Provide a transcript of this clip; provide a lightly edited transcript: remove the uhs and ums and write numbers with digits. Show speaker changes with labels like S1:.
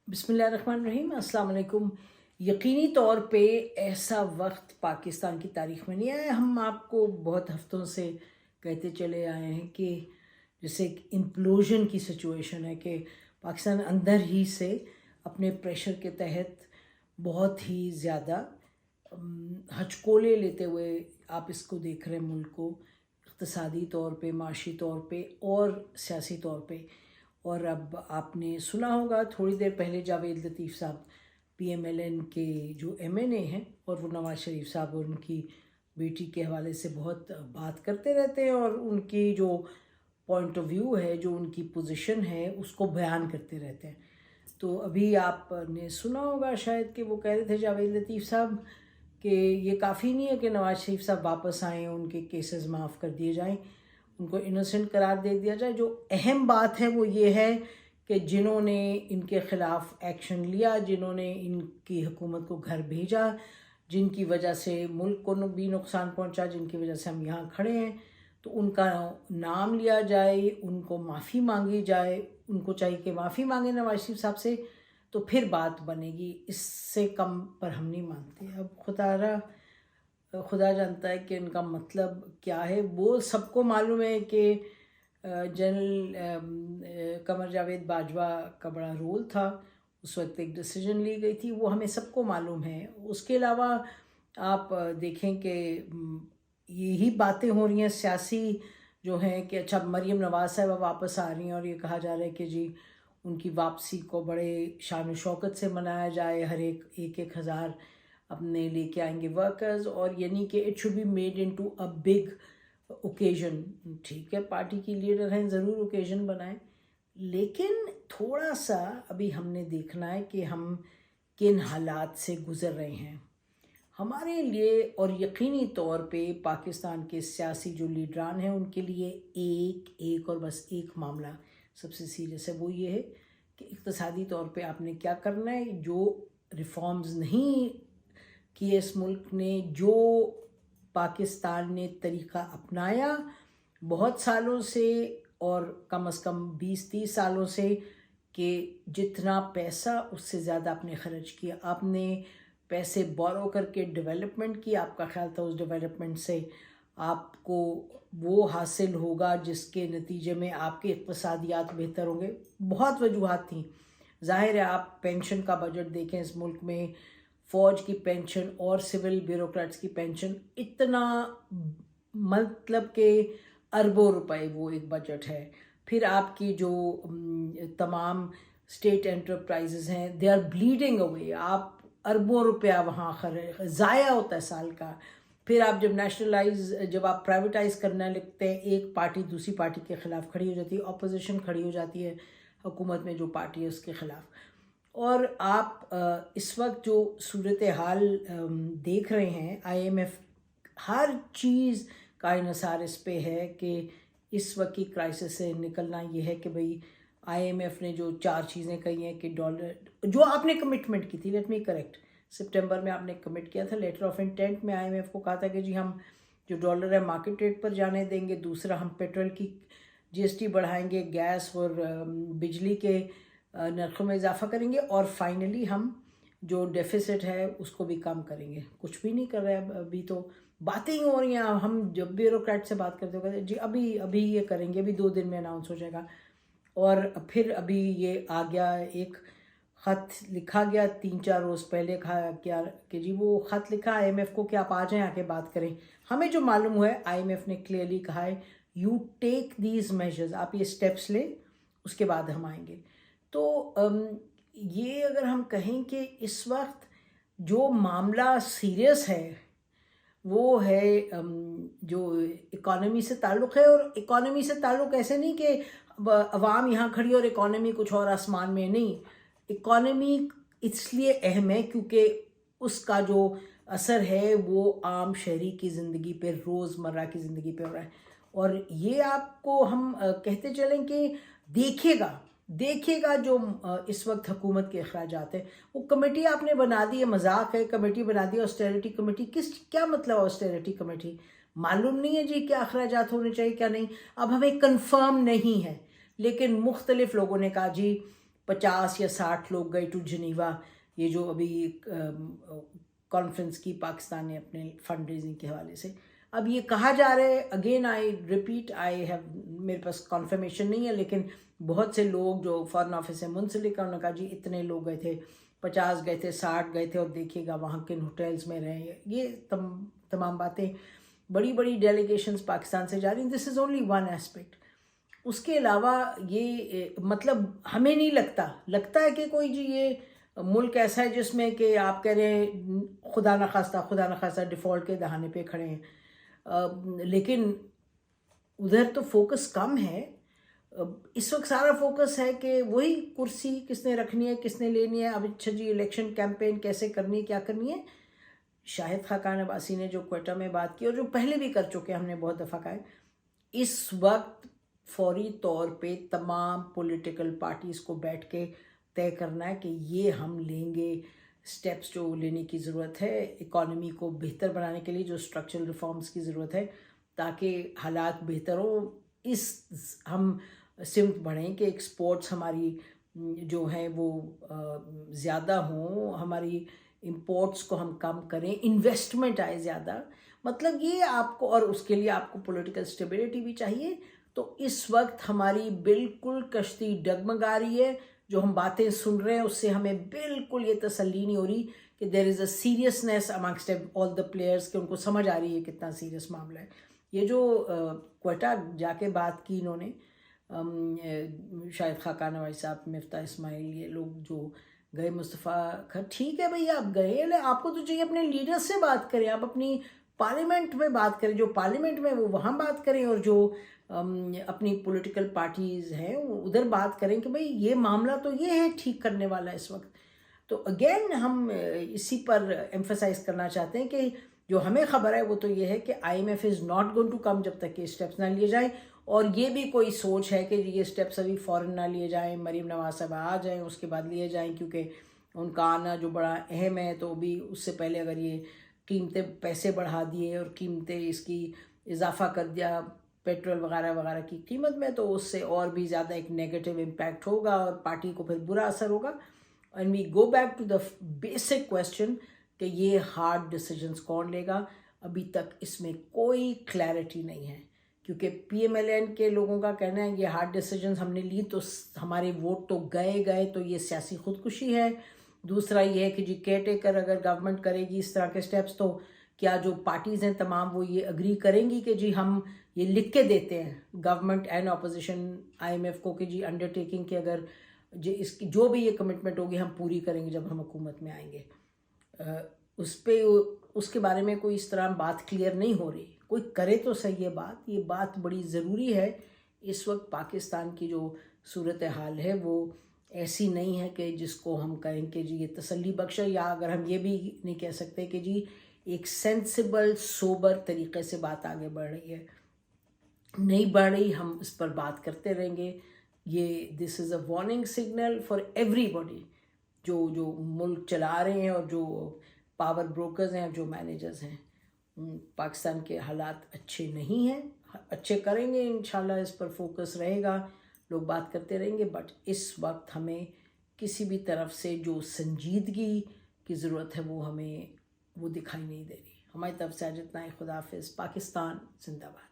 S1: बिस्मिल्लाहिर्रहमानिर्रहीम, अस्सलाम वालेकुम। यकीनी तौर पे ऐसा वक्त पाकिस्तान की तारीख़ में नहीं आया। हम आपको बहुत हफ्तों से कहते चले आए हैं कि जैसे एक इम्प्लोजन की सिचुएशन है कि पाकिस्तान अंदर ही से अपने प्रेशर के तहत बहुत ही ज़्यादा हचकोले लेते हुए आप इसको देख रहे हैं, मुल्क को इक़्तिसादी तौर पे, माशी तौर पे और सियासी तौर पे। और अब आपने सुना होगा थोड़ी देर पहले जावेद लतीफ़ साहब PMLN के जो MNA हैं, और वो नवाज़ शरीफ साहब और उनकी बेटी के हवाले से बहुत बात करते रहते हैं और उनकी जो पॉइंट ऑफ व्यू है, जो उनकी पोजीशन है, उसको बयान करते रहते हैं। तो अभी आपने सुना होगा शायद कि वो कह रहे थे जावेद लतीफ़ साहब कि ये काफ़ी नहीं है कि नवाज़ शरीफ साहब वापस आएँ, उनके केसेस माफ़ कर दिए जाएं, उनको इनोसेंट करार दे दिया जाए। जो अहम बात है वो ये है कि जिन्होंने इनके ख़िलाफ़ एक्शन लिया, जिन्होंने इनकी हुकूमत को घर भेजा, जिनकी वजह से मुल्क को भी नुकसान पहुंचा, जिनकी वजह से हम यहाँ खड़े हैं, तो उनका नाम लिया जाए, उनको माफ़ी मांगी जाए। उनको चाहिए कि माफ़ी मांगे नवाज शरीफ साहब से, तो फिर बात बनेगी। इससे कम पर हम नहीं मानते। अब खुदा जानता है कि इनका मतलब क्या है। वो सबको मालूम है कि जनरल कमर जावेद बाजवा का बड़ा रोल था, उस वक्त एक डिसीजन ली गई थी, वो हमें सबको मालूम है। उसके अलावा आप देखें कि यही बातें हो रही हैं सियासी जो हैं कि अच्छा मरीम नवाज़ साहबा वापस आ रही हैं और ये कहा जा रहा है कि जी उनकी वापसी को बड़े शान शौकत से मनाया जाए, हर एक हज़ार अपने लेके आएंगे वर्कर्स, और यानी कि it should be made into a big occasion. ठीक है, पार्टी की लीडर हैं, ज़रूर ओकेजन बनाएं, लेकिन थोड़ा सा अभी हमने देखना है कि हम किन हालात से गुज़र रहे हैं। हमारे लिए और यकीनी तौर पे पाकिस्तान के सियासी जो लीडरान हैं उनके लिए एक और बस एक मामला सबसे सीरियस है। वो ये है कि इक़्तिसादी तौर पे आपने क्या करना है। जो रिफॉर्म्स नहीं किए इस मुल्क ने, जो पाकिस्तान ने तरीक़ा अपनाया बहुत सालों से, और कम से कम 20-30 सालों से, कि जितना पैसा उससे ज़्यादा आपने ख़र्च किया, आपने पैसे बोरो करके डेवलपमेंट की, आपका ख्याल था उस डेवलपमेंट से आपको वो हासिल होगा जिसके नतीजे में आपके इक़्तिसादियात बेहतर होंगे। बहुत वजूहात थी। ज़ाहिर है, आप पेंशन का बजट देखें इस मुल्क में, फ़ौज की पेंशन और सिविल ब्यूरोक्रेट्स की पेंशन, इतना मतलब के अरबों रुपए वो एक बजट है। फिर आपकी जो तमाम स्टेट एंटरप्राइजेज़ हैं, दे आर ब्लीडिंग अवे। आप अरबों रुपया वहाँ ज़ाया होता है साल का। फिर आप जब आप प्राइवेटाइज़ करने लगते हैं, एक पार्टी दूसरी पार्टी के ख़िलाफ़ खड़ी हो जाती है, अपोजिशन खड़ी हो जाती है हुकूमत में जो पार्टी है उसके ख़िलाफ़। और आप इस वक्त जो सूरत हाल देख रहे हैं, IMF हर चीज़ का इन्हिसार इस पे है कि इस वक्त की क्राइसिस से निकलना ये है कि भाई IMF ने जो 4 चीज़ें कही हैं कि डॉलर, जो आपने कमिटमेंट की थी, लेट मी करेक्ट, सितंबर में आपने कमिट किया था, लेटर ऑफ इंटेंट में IMF को कहा था कि जी हम जो डॉलर है मार्केट रेट पर जाने देंगे। दूसरा, हम पेट्रोल की GST बढ़ाएंगे, गैस और बिजली के नरखों में इजाफा करेंगे, और फाइनली हम जो डेफिसिट है उसको भी कम करेंगे। कुछ भी नहीं कर रहे हैं। अभी तो बातें ही हो रही हैं। हम जब ब्यूरोक्रेट से बात करते हो कहते जी अभी ये करेंगे, अभी 2 दिन में अनाउंस हो जाएगा। और फिर अभी ये आ गया, एक ख़त लिखा गया 3-4 रोज़ पहले, कहा क्या कि जी वो ख़त लिखा IMF को कि आप आ जाएं, आके बात करें। हमें जो मालूम हुआ है, IMF ने क्लियरली कहा है यू टेक दीज मेजर्स, आप ये स्टेप्स लें, उसके बाद हम आएंगे। तो ये अगर हम कहें कि इस वक्त जो मामला सीरियस है वो है जो इकॉनमी से ताल्लुक़ है। और इकॉनमी से ताल्लुक़ ऐसे नहीं कि अवाम यहाँ खड़ी और इकॉनमी कुछ और आसमान में नहीं। इकॉनमी इसलिए अहम है क्योंकि उसका जो असर है वो आम शहरी की ज़िंदगी पे, रोज़मर्रा की ज़िंदगी पे हो रहा है। और ये आपको हम कहते चलें कि देखिएगा जो इस वक्त हुकूमत के अखराजात हैं, वो कमेटी आपने बना दी है, मजाक है, कमेटी बना दी ऑस्टेरिटी कमेटी। क्या मतलब ऑस्टेरिटी कमेटी? मालूम नहीं है जी क्या अखराजात होने चाहिए क्या नहीं। अब हमें कंफर्म नहीं है, लेकिन मुख्तलिफ लोगों ने कहा जी 50 या 60 लोग गए टू जिनीवा, ये जो अभी कॉन्फ्रेंस की पाकिस्तान ने अपने फंड रेजिंग के हवाले से। अब ये कहा जा रहा है, अगेन आई रिपीट, मेरे पास कॉन्फर्मेशन नहीं है, लेकिन बहुत से लोग जो फॉरेन ऑफिस से मुंसलिक हैं उन्होंने कहा जी इतने लोग गए थे, 50 गए थे, 60 गए थे, और देखिएगा वहाँ किन होटल्स में रहे। ये तमाम बातें, बड़ी बड़ी डेलीगेशंस पाकिस्तान से जा रही हैं। This is only one aspect. उसके अलावा ये मतलब हमें नहीं लगता है कि कोई जी ये मुल्क ऐसा है जिसमें कि आप कह रहे हैं खुदा न खास्ता डिफ़ॉल्ट के दहाने पे खड़े हैं, लेकिन उधर तो फोकस कम है। इस वक्त सारा फोकस है कि वही कुर्सी किसने रखनी है, किसने लेनी है। अब अच्छा जी इलेक्शन कैंपेन कैसे करनी है, क्या करनी है। शाहिद खाकान अब्बासी ने जो क्वेटा में बात की और जो पहले भी कर चुके हैं, हमने बहुत दफ़ा कहा है, इस वक्त फौरी तौर पे तमाम पॉलिटिकल पार्टीज़ को बैठ के तय करना है कि ये हम लेंगे स्टेप्स जो लेने की ज़रूरत है इकॉनमी को बेहतर बनाने के लिए, जो स्ट्रक्चरल रिफॉर्म्स की ज़रूरत है ताकि हालात बेहतर हो। इस हम सिमत बढ़ें कि एक्सपोर्ट्स हमारी जो है वो ज़्यादा हों, हमारी इंपोर्ट्स को हम कम करें, इन्वेस्टमेंट आए ज़्यादा। मतलब ये आपको, और उसके लिए आपको पॉलिटिकल स्टेबिलिटी भी चाहिए। तो इस वक्त हमारी बिल्कुल कश्ती डगमगा रही है। जो हम बातें सुन रहे हैं उससे हमें बिल्कुल ये तसल्ली नहीं हो रही कि there is a seriousness amongst all the players, कि उनको समझ आ रही है कितना सीरियस मामला है। ये जो क्वेटा जाके बात की इन्होंने, शाहिद खाकान भाई साहब, मिफ्ता इस्माइल, ये लोग जो गए, मुस्तफ़ा खर, ठीक है भैया आप गए, आपको तो चाहिए अपने लीडर से बात करें, आप अपनी पार्लियामेंट में बात करें, जो पार्लियामेंट में वो वहाँ बात करें, और जो अपनी पॉलिटिकल पार्टीज़ हैं उधर बात करें कि भाई ये मामला तो ये है ठीक करने वाला इस वक्त। तो अगेन हम इसी पर एम्फसाइज करना चाहते हैं कि जो हमें खबर है वो तो ये है कि IMF is not going to come जब तक कि स्टेप्स ना लिए जाएं। और ये भी कोई सोच है कि ये स्टेप्स अभी फ़ौरन ना लिए जाएं, मरीम नवाज साहब आ जाएं उसके बाद लिए जाएं, क्योंकि उनका आना जो बड़ा अहम है। तो भी उससे पहले अगर ये कीमतें, पैसे बढ़ा दिए और कीमतें इसकी इजाफा कर दिया पेट्रोल वगैरह वगैरह की कीमत में, तो उससे और भी ज़्यादा एक नेगेटिव इम्पैक्ट होगा और पार्टी को फिर बुरा असर होगा। And we go back to the basic question कि ये हार्ड डिसीजंस कौन लेगा। अभी तक इसमें कोई क्लैरिटी नहीं है, क्योंकि PMLN के लोगों का कहना है ये हार्ड डिसीजंस हमने ली तो हमारे वोट तो गए, तो ये सियासी खुदकुशी है। दूसरा ये है कि जी केयर टेकर अगर गवर्नमेंट करेगी इस तरह के स्टेप्स, तो क्या जो पार्टीज़ हैं तमाम वो ये अग्री करेंगी कि जी हम ये लिख के देते हैं गवर्नमेंट एंड अपोजिशन IMF को कि जी अंडरटेकिंग कि अगर जी इसकी जो भी ये कमिटमेंट होगी हम पूरी करेंगे जब हम हुकूमत में आएंगे। उसके बारे में कोई इस तरह बात क्लियर नहीं हो रही। कोई करे तो सही ये बात बड़ी ज़रूरी है। इस वक्त पाकिस्तान की जो सूरत हाल है वो ऐसी नहीं है कि जिसको हम कहें कि जी ये तसल्ली बख्श है, या अगर हम ये भी नहीं कह सकते कि जी एक सेंसिबल सोबर तरीक़े से बात आगे बढ़ रही है। नहीं बढ़ रही, हम इस पर बात करते रहेंगे। This is a warning signal for everybody, जो मुल्क चला रहे हैं और जो पावर ब्रोकर्स हैं, जो मैनेजर्स हैं। पाकिस्तान के हालात अच्छे नहीं हैं, अच्छे करेंगे इंशाल्लाह, इस पर फोकस रहेगा, लोग बात करते रहेंगे। बट इस वक्त हमें किसी भी तरफ से जो संजीदगी की ज़रूरत है वो दिखाई नहीं दे रही। हमारी तरफ से आज इतना ही। खुदा हाफिज़। पाकिस्तान जिंदाबाद।